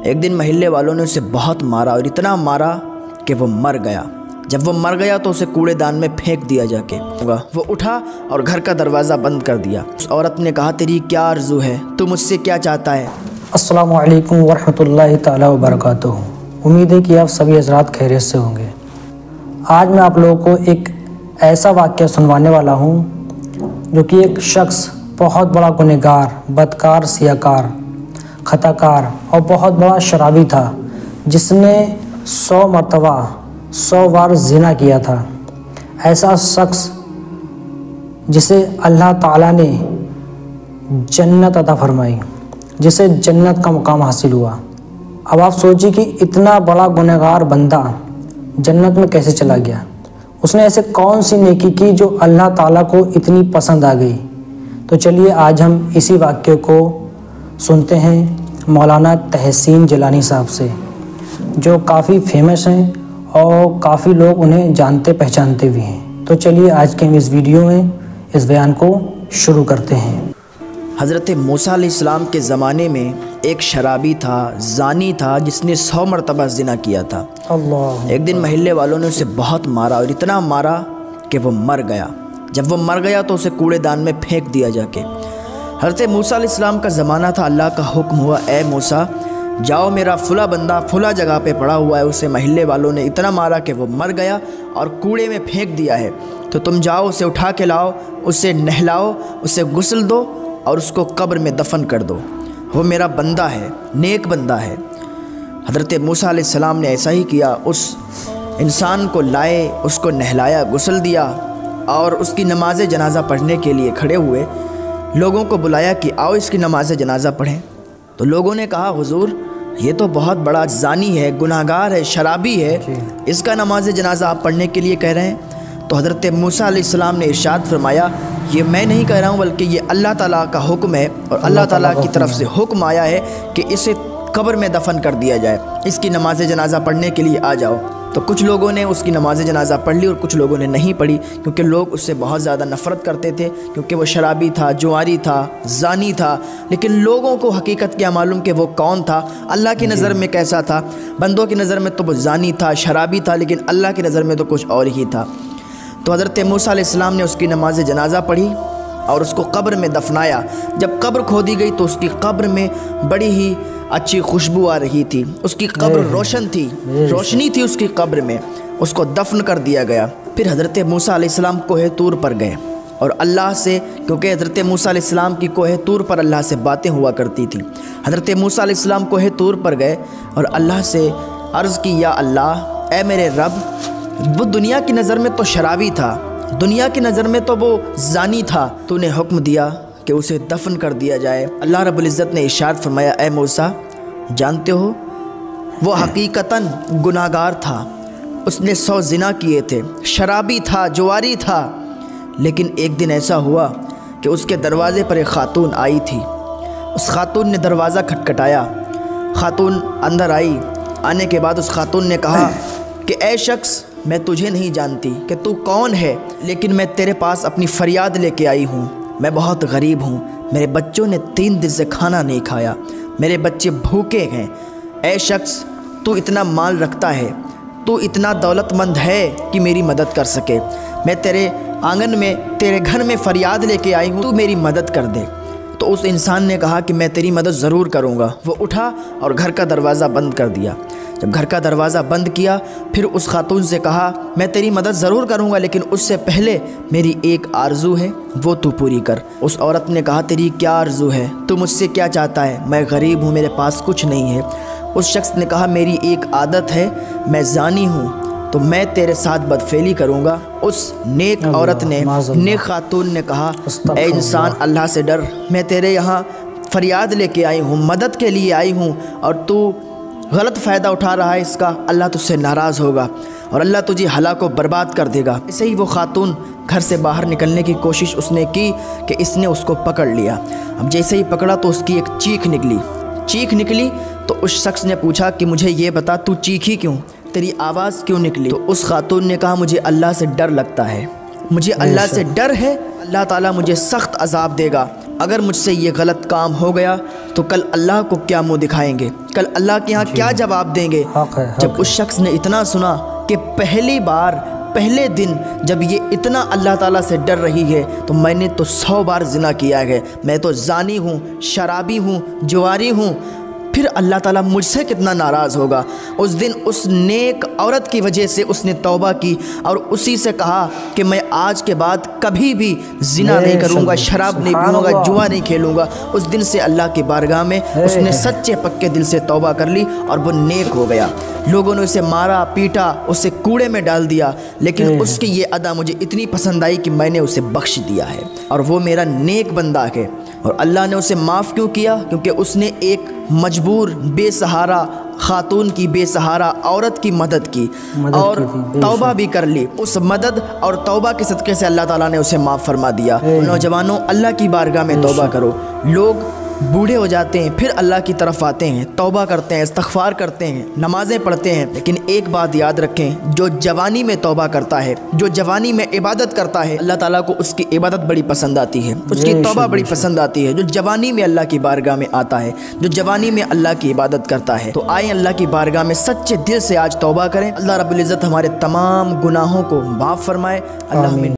ایک دن محلے والوں نے اسے بہت مارا اور اتنا مارا کہ وہ مر گیا۔ جب وہ مر گیا تو اسے کوڑے دان میں پھینک دیا جا کے۔ وہ اٹھا اور گھر کا دروازہ بند کر دیا۔ اس عورت نے کہا تیری کیا آرزو ہے، تو مجھ سے کیا چاہتا ہے؟ السلام علیکم ورحمۃ اللہ تعالیٰ وبرکاتہ۔ امید ہے کہ آپ سبھی حضرات خیریت سے ہوں گے۔ آج میں آپ لوگوں کو ایک ایسا واقعہ سنوانے والا ہوں جو کہ ایک شخص بہت بڑا گنہگار، بدکار، سیاکار، خطا کار اور بہت بڑا شرابی تھا، جس نے 100 مرتبہ 100 بار زنا کیا تھا۔ ایسا شخص جسے اللہ تعالیٰ نے جنت عطا فرمائی، جسے جنت کا مقام حاصل ہوا۔ اب آپ سوچیے کہ اتنا بڑا گنہگار بندہ جنت میں کیسے چلا گیا؟ اس نے ایسے کون سی نیکی کی جو اللہ تعالیٰ کو اتنی پسند آ گئی؟ تو چلیے آج ہم اسی واقعے کو سنتے ہیں مولانا تحسین جیلانی صاحب سے، جو کافی فیمس ہیں اور کافی لوگ انہیں جانتے پہچانتے بھی ہیں۔ تو چلیے آج کے ہم اس ویڈیو میں اس بیان کو شروع کرتے ہیں۔ حضرت موسیٰ علیہ السلام کے زمانے میں ایک شرابی تھا، زانی تھا، جس نے 100 مرتبہ زنا کیا تھا۔ ایک دن محلے والوں نے اسے بہت مارا اور اتنا مارا کہ وہ مر گیا۔ جب وہ مر گیا تو اسے کوڑے دان میں پھینک دیا جا کے۔ حضرت موسیٰ علیہ السلام کا زمانہ تھا، اللہ کا حکم ہوا اے موسیٰ جاؤ، میرا فلاں بندہ فلاں جگہ پہ پڑا ہوا ہے، اسے محلے والوں نے اتنا مارا کہ وہ مر گیا اور کوڑے میں پھینک دیا ہے، تو تم جاؤ اسے اٹھا کے لاؤ، اسے نہلاؤ، اسے غسل دو اور اس کو قبر میں دفن کر دو، وہ میرا بندہ ہے، نیک بندہ ہے۔ حضرت موسیٰ علیہ السلام نے ایسا ہی کیا، اس انسان کو لائے، اس کو نہلایا، غسل دیا اور اس کی نماز جنازہ پڑھنے کے لیے کھڑے ہوئے، لوگوں کو بلایا کہ آؤ اس کی نماز جنازہ پڑھیں۔ تو لوگوں نے کہا حضور یہ تو بہت بڑا زانی ہے، گناہگار ہے، شرابی ہے، اس کا نماز جنازہ آپ پڑھنے کے لیے کہہ رہے ہیں؟ تو حضرت موسیٰ علیہ السلام نے ارشاد فرمایا یہ میں نہیں کہہ رہا ہوں بلکہ یہ اللہ تعالیٰ کا حکم ہے، اور اللہ تعالیٰ کی طرف سے حکم آیا ہے کہ اسے قبر میں دفن کر دیا جائے، اس کی نماز جنازہ پڑھنے کے لیے آ جاؤ۔ تو کچھ لوگوں نے اس کی نماز جنازہ پڑھ لی اور کچھ لوگوں نے نہیں پڑھی، کیونکہ لوگ اس سے بہت زیادہ نفرت کرتے تھے، کیونکہ وہ شرابی تھا، جواری تھا، زانی تھا۔ لیکن لوگوں کو حقیقت کیا معلوم کہ وہ کون تھا، اللہ کی نظر میں کیسا تھا۔ بندوں کی نظر میں تو وہ زانی تھا، شرابی تھا، لیکن اللہ کی نظر میں تو کچھ اور ہی تھا۔ تو حضرت موسیٰ علیہ السلام نے اس کی نماز جنازہ پڑھی اور اس کو قبر میں دفنایا۔ جب قبر کھودی گئی تو اس کی قبر میں بڑی ہی اچھی خوشبو آ رہی تھی، اس کی قبر روشن تھی، روشنی تھی اس کی قبر میں، اس کو دفن کر دیا گیا۔ پھر حضرت موسیٰ علیہ السلام کوہ طور پر گئے اور اللہ سے، کیونکہ حضرت موسیٰ علیہ السلام کی کوہ طور پر اللہ سے باتیں ہوا کرتی تھیں، حضرت موسیٰ علیہ السلام کوہ طور پر گئے اور اللہ سے عرض کی یا اللہ اے میرے رب، وہ دنیا کی نظر میں تو شرابی تھا، دنیا کی نظر میں تو وہ زانی تھا، تو نے حکم دیا کہ اسے دفن کر دیا جائے۔ اللہ رب العزت نے ارشاد فرمایا اے موسیٰ جانتے ہو وہ حقیقتاً گناہگار تھا، اس نے 100 زنا کیے تھے، شرابی تھا، جواری تھا، لیکن ایک دن ایسا ہوا کہ اس کے دروازے پر ایک خاتون آئی تھی۔ اس خاتون نے دروازہ کھٹکھٹایا، خاتون اندر آئی، آنے کے بعد اس خاتون نے کہا کہ اے شخص میں تجھے نہیں جانتی کہ تو کون ہے، لیکن میں تیرے پاس اپنی فریاد لے کے آئی ہوں، میں بہت غریب ہوں، میرے بچوں نے 3 دن سے کھانا نہیں کھایا، میرے بچے بھوکے ہیں۔ اے شخص تو اتنا مال رکھتا ہے، تو اتنا دولت مند ہے کہ میری مدد کر سکے، میں تیرے آنگن میں تیرے گھر میں فریاد لے کے آئی ہوں، تو میری مدد کر دے۔ تو اس انسان نے کہا کہ میں تیری مدد ضرور کروں گا۔ وہ اٹھا اور گھر کا دروازہ بند کر دیا۔ جب گھر کا دروازہ بند کیا پھر اس خاتون سے کہا میں تیری مدد ضرور کروں گا، لیکن اس سے پہلے میری ایک آرزو ہے وہ تو پوری کر۔ اس عورت نے کہا تیری کیا آرزو ہے، تو مجھ سے کیا چاہتا ہے؟ میں غریب ہوں، میرے پاس کچھ نہیں ہے۔ اس شخص نے کہا میری ایک عادت ہے، میں زانی ہوں، تو میں تیرے ساتھ بدفعلی کروں گا۔ اس نیک عورت نے، نیک خاتون نے کہا اے انسان اللہ سے ڈر، میں تیرے یہاں فریاد لے کے آئی ہوں، مدد کے لیے آئی ہوں، اور تو غلط فائدہ اٹھا رہا ہے اس کا، اللہ تجھ سے ناراض ہوگا اور اللہ تجھے ہلاک و برباد کر دے گا۔ ایسے ہی وہ خاتون گھر سے باہر نکلنے کی کوشش اس نے کی کہ اس نے اس کو پکڑ لیا۔ اب جیسے ہی پکڑا تو اس کی ایک چیخ نکلی تو اس شخص نے پوچھا کہ مجھے یہ بتا تو چیخی کیوں، تیری آواز کیوں نکلی؟ تو اس خاتون نے کہا مجھے اللہ سے ڈر لگتا ہے، مجھے اللہ سے ڈر ہے، اللہ تعالیٰ مجھے سخت عذاب دے گا، اگر مجھ سے یہ غلط کام ہو گیا تو کل اللہ کو کیا منہ دکھائیں گے، کل اللہ کے ہاں کیا جواب دیں گے۔ جب اس شخص نے اتنا سنا کہ پہلی بار پہلے دن جب یہ اتنا اللہ تعالیٰ سے ڈر رہی ہے تو میں نے تو 100 بار زنا کیا ہے، میں تو زانی ہوں، شرابی ہوں، جواری ہوں، پھر اللہ تعالیٰ مجھ سے کتنا ناراض ہوگا۔ اس دن اس نیک عورت کی وجہ سے اس نے توبہ کی اور اسی سے کہا کہ میں آج کے بعد کبھی بھی زنا نہیں کروں گا، شراب نہیں پیوں گا، جوا نہیں کھیلوں گا۔ اس دن سے اللہ کی بارگاہ میں اس نے سچے پکے دل سے توبہ کر لی اور وہ نیک ہو گیا۔ لوگوں نے اسے مارا پیٹا، اسے کوڑے میں ڈال دیا، لیکن اس کی یہ ادا مجھے اتنی پسند آئی کہ میں نے اسے بخش دیا ہے اور وہ میرا نیک بندہ ہے۔ اور اللہ نے اسے معاف کیوں کیا؟ کیونکہ اس نے ایک مجبور بے سہارا خاتون کی، بے سہارا عورت کی مدد کی اور توبہ بھی کر لی۔ اس مدد اور توبہ کے صدقے سے اللہ تعالیٰ نے اسے معاف فرما دیا۔ نوجوانوں، اللہ کی بارگاہ میں توبہ کرو۔ لوگ بوڑھے ہو جاتے ہیں، پھر اللہ کی طرف آتے ہیں، توبہ کرتے ہیں، استغفار کرتے ہیں، نمازیں پڑھتے ہیں، لیکن ایک بات یاد رکھیں، جو جوانی میں توبہ کرتا ہے، جو جوانی میں عبادت کرتا ہے، اللہ تعالیٰ کو اس کی عبادت بڑی پسند آتی ہے، اس کی توبہ بڑی پسند آتی ہے۔ جو جوانی میں اللہ کی بارگاہ میں آتا ہے، جو جوانی میں اللہ کی عبادت کرتا ہے، تو آئیں اللہ کی بارگاہ میں سچے دل سے آج توبہ کریں۔ اللہ رب العزت ہمارے تمام گناہوں کو معاف فرمائے۔ اللہ